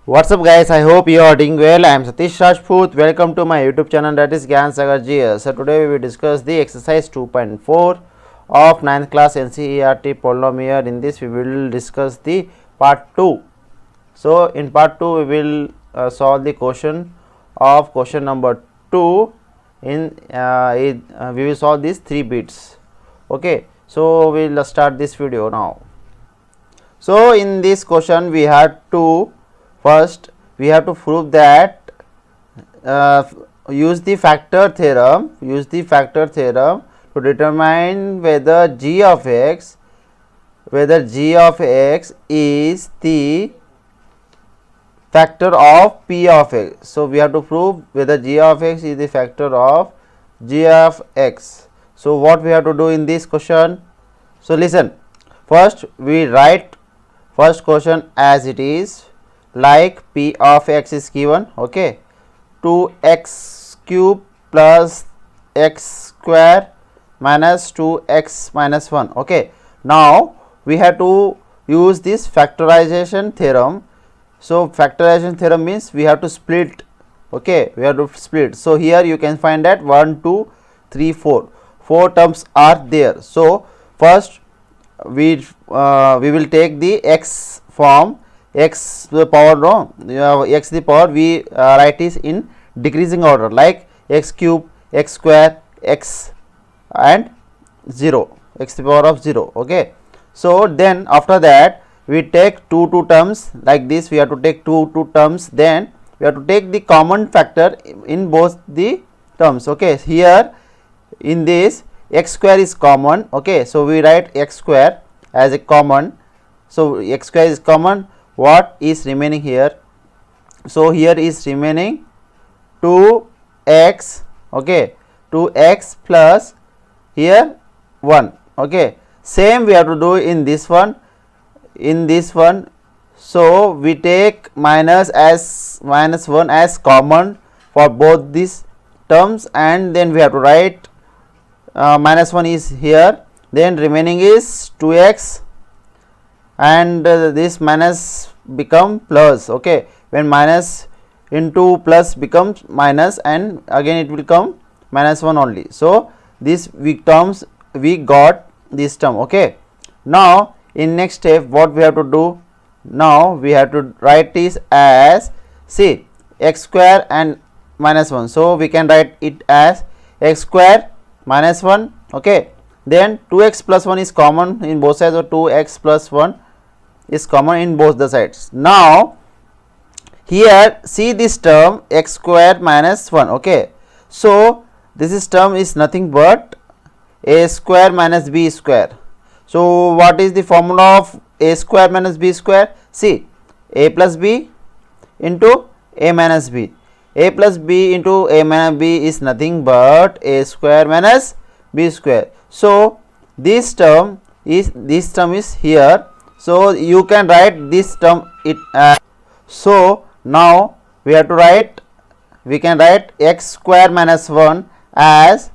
What's up guys, I hope you are doing well. I am Satish Rajput. Welcome to my YouTube channel, that is Gyan Sagar GS. So today we will discuss the exercise 2.4 of 9th class NCERT polynomial. In this we will discuss the part 2. So in part 2 we will solve the question of question number 2 we will solve these 3 bits. Okay, so we will start this video now. So in this question we have to first we have to prove that use the factor theorem to determine whether g of x is the factor of p of x. So we have to prove whether g of x is the factor of g of x. So what we have to do in this question? So listen, first we write first question as it is, like p of x is given, okay, 2x cube plus x square minus 2x minus 1. Okay, now we have to use this factorization theorem. So factorization theorem means we have to split. Okay, we have to split. So here you can find that 1 2 3 4 terms are there. So first we will take the x form, x to the power, x to the power we write is in decreasing order, like x cube, x square, x and 0, x to the power of 0. Okay, so then after that we take two terms like this. We have to take two terms, then we have to take the common factor in both the terms. Okay, here in this x square is common. Okay, so we write x square as a common. So x square is common. What is remaining here? So here is remaining 2x, okay, 2x plus here 1. Okay, same we have to do in this one. So we take minus 1 as common for both these terms, and then we have to write minus 1 is here, then remaining is 2x, and this minus become plus. Okay, when minus into plus becomes minus, and again it will come minus 1 only. So this we got this term. Okay, now in next step what we have to do? Now we have to write this as, see, x square and minus 1. So we can write it as x square minus 1. Okay, then 2x plus 1 is common in both sides, or 2x plus 1 is common in both the sides. Now here see this term x square minus 1. Okay, so this term is nothing but a square minus b square. So what is the formula of a square minus b square? See, a plus b into a minus b. A plus b into a minus b is nothing but a square minus b square. So this term is here. So you can write this term it so now we have to write, we can write x square minus 1 as,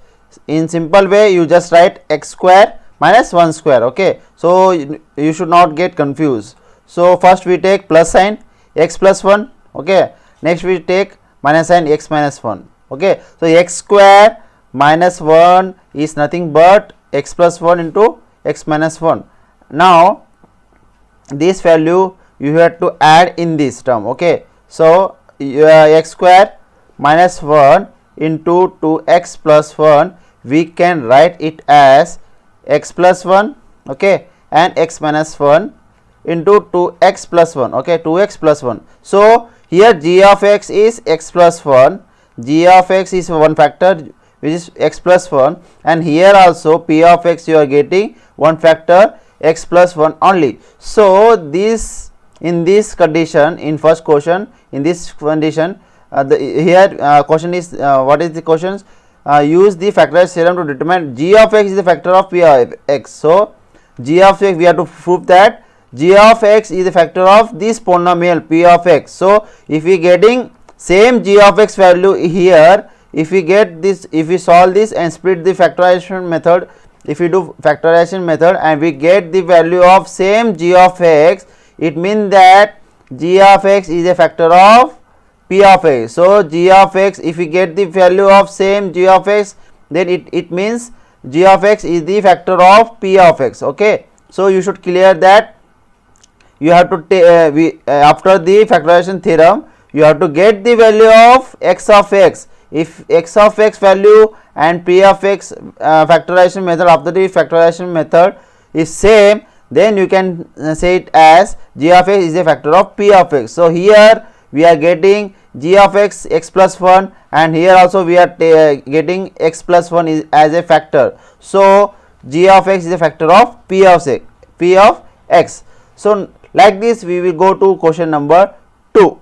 in simple way you just write x square minus 1 square. Okay, so you should not get confused. So first we take plus sign x plus 1. Okay, next we take minus sign x minus 1. Okay, so x square minus 1 is nothing but x plus 1 into x minus 1. Now this value you have to add in this term. Okay, so x square minus 1 into 2x plus 1, we can write it as x plus 1, okay, and x minus 1 into 2x plus 1. Okay, 2x plus 1. So here g of x is x plus 1, g of x is one factor which is x plus 1, and here also p of x you are getting one factor x plus 1 only. So this, in this condition, in first question, in this condition, question is what is the questions? Use the factorization theorem to determine g of x is the factor of p of x. So g of x, we have to prove that g of x is the factor of this polynomial p of x. So if we getting same g of x value here, if we get this, if we solve this and split the factorization method, if we do factorization method and we get the value of same g of x, it means that g of x is a factor of p of x. So g of x, if we get the value of same g of x, then it means g of x is the factor of p of x. Okay, so you should clear that. You have to after the factorization theorem, you have to get the value of x of x. If x of x value and p of x factorization method, after the factorization method is same, then you can say it as g of x is a factor of p of x. So here we are getting g of x x plus 1, and here also we are getting x plus 1 is as a factor. So g of x is a factor of p of x. So like this we will go to question number 2.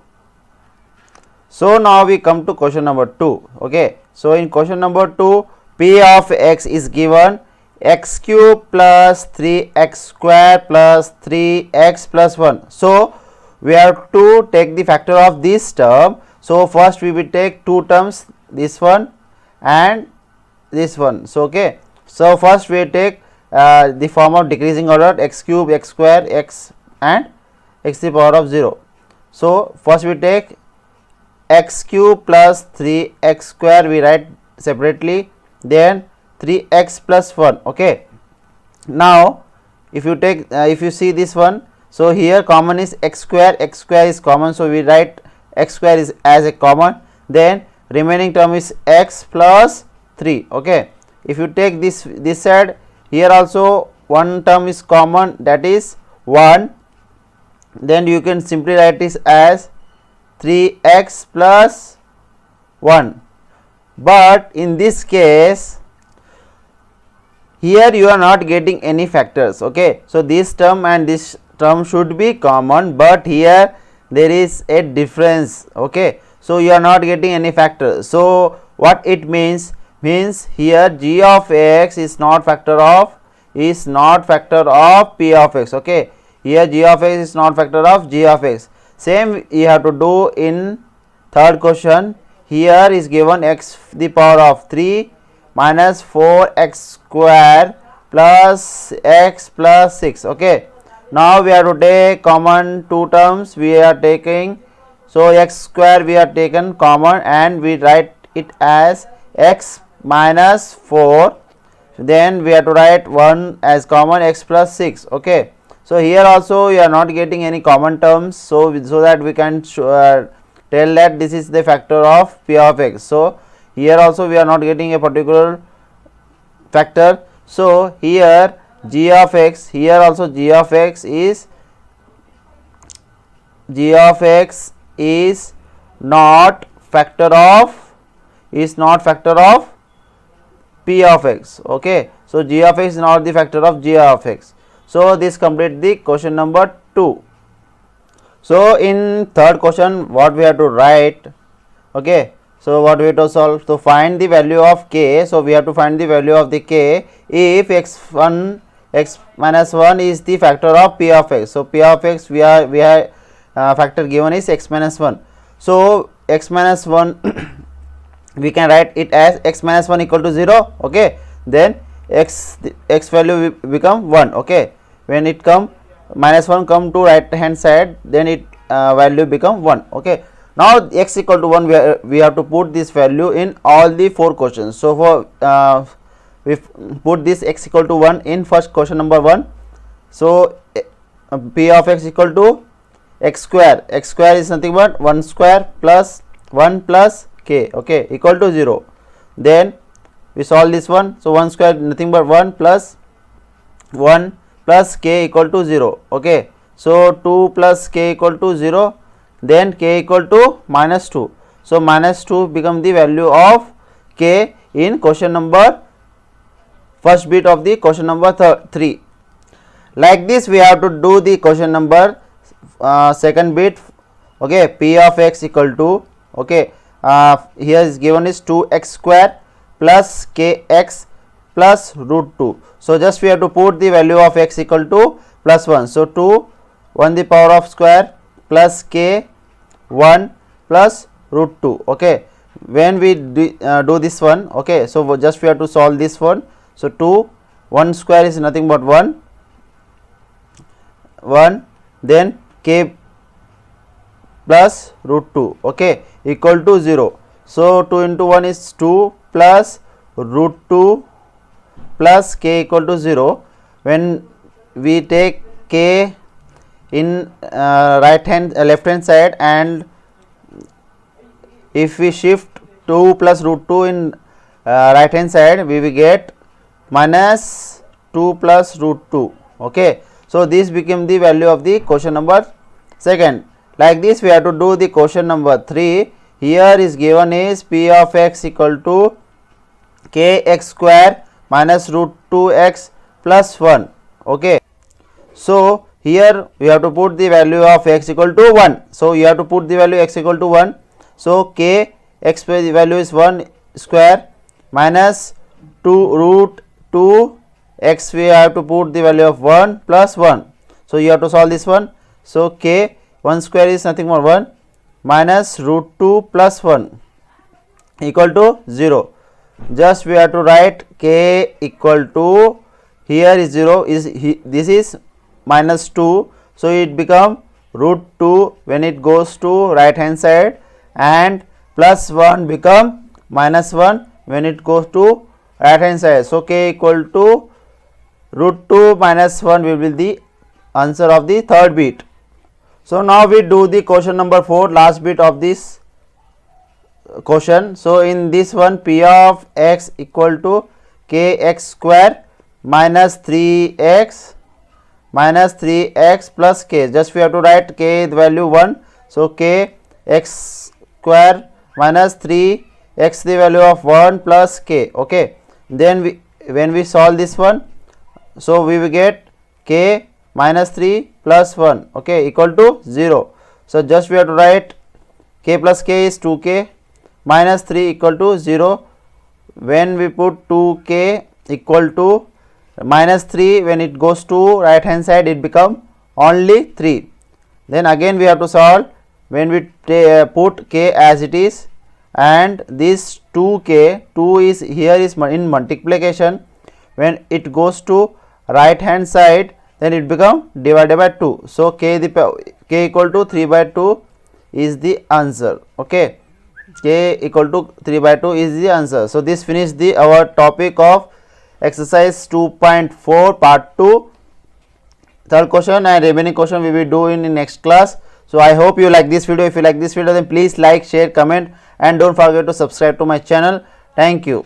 So now we come to question number 2. Okay, so in question number 2, p of x is given x cube plus 3x square plus 3x plus 1. So we have to take the factor of this term. So first we will take two terms, this one and this one. So okay, so first we take the form of decreasing order, x cube, x square, x and x to the power of 0. So first we take x cube plus 3x square, we write separately, then 3x plus 1. Okay, now if you take if you see this one, so here common is x square is common, so we write x square is as a common, then remaining term is x plus 3. Okay, if you take this side, here also one term is common, that is 1, then you can simply write this as 3x plus 1. But in this case, here you are not getting any factors. Okay, so this term and this term should be common, but here there is a difference. Okay, so you are not getting any factors. So what it means here g of x is not factor of p of x. Okay, here g of x is not factor of g of x. Same you have to do in third question. Here is given x to the power of 3 minus 4x square plus x plus 6. Okay, now we have to take common two terms we are taking. So x square we are taken common and we write it as x minus 4, then we have to write 1 as common, x plus 6. Okay, so here also you are not getting any common terms, so that we can tell that this is the factor of p of x. So here also we are not getting a particular factor. So here g of x, here also g of x is not factor of p of x. Okay, so g of x is not the factor of g of x. So this complete the question number 2. So in third question what we have to write? Okay, so what we have to solve? To find the value of k, so we have to find the value of the k if x minus 1 is the factor of p of x. So p of x we have factor given is x minus 1. So x minus 1 we can write it as x minus 1 equal to 0. Okay, then x value become 1. Okay, when it come minus 1 come to right hand side, then it value become 1. Okay, now x equal to 1 we have to put this value in all the 4 questions. So for we put this x equal to 1 in first question number 1. So p of x equal to x square is nothing but 1 square plus 1 plus k. Okay, equal to 0. Then we solve this one. So 1 square nothing but 1 plus k equal to 0. Okay, so 2 plus k equal to 0, then k equal to minus 2. So minus 2 become the value of k in question number first bit of the question number 3. Like this we have to do the question number second bit. Okay, p of x equal to, okay, here is given is 2x square plus kx plus root 2. So just we have to put the value of x equal to plus 1. So 2 1 the power of square plus k 1 plus root 2. Okay, when we do this one, okay, so just we have to solve this one. So 2 1 square is nothing but 1, then k plus root 2, okay, equal to 0. So 2 into 1 is 2 plus root 2 plus k equal to 0. When we take k in left hand side, and if we shift 2 plus root 2 in right hand side, we will get minus 2 plus root 2, okay. So this became the value of the question number second. Like this we have to do the question number 3. Here is given is p of x equal to kx square minus root 2x plus 1, okay. So here we have to put the value of x equal to 1. So you have to put the value x equal to 1. So k x value is 1 square minus 2 root 2 x, we have to put the value of 1 plus 1. So you have to solve this one. So k 1 square is nothing more 1 minus root 2 plus 1 equal to 0. Just we have to write k equal to, here is 0, this is minus 2, so it become root 2 when it goes to right hand side, and plus 1 become minus 1 when it goes to right hand side. So k equal to root 2 minus 1 will be the answer of the third bit. So now we do the question number 4, last bit of this question. So in this one, p of x equal to kx square minus 3x plus k. Just we have to write k the value 1. So k x square minus 3x the value of 1 plus k, okay. Then when we solve this one, so we will get k minus 3 plus 1, okay, equal to 0. So just we have to write k plus k is 2k minus 3 equal to 0. When we put 2k equal to minus 3, when it goes to right hand side it become only 3. Then again we have to solve. When we put k as it is, and this 2k, 2 is here is in multiplication, when it goes to right hand side then it become divided by 2. So k equal to 3 by 2 is the answer, okay. K equal to 3 by 2 is the answer. So this finished our topic of exercise 2.4 part 2. Third question and remaining question we will do in next class. So I hope you like this video. If you like this video, then please like, share, comment, and don't forget to subscribe to my channel. Thank you.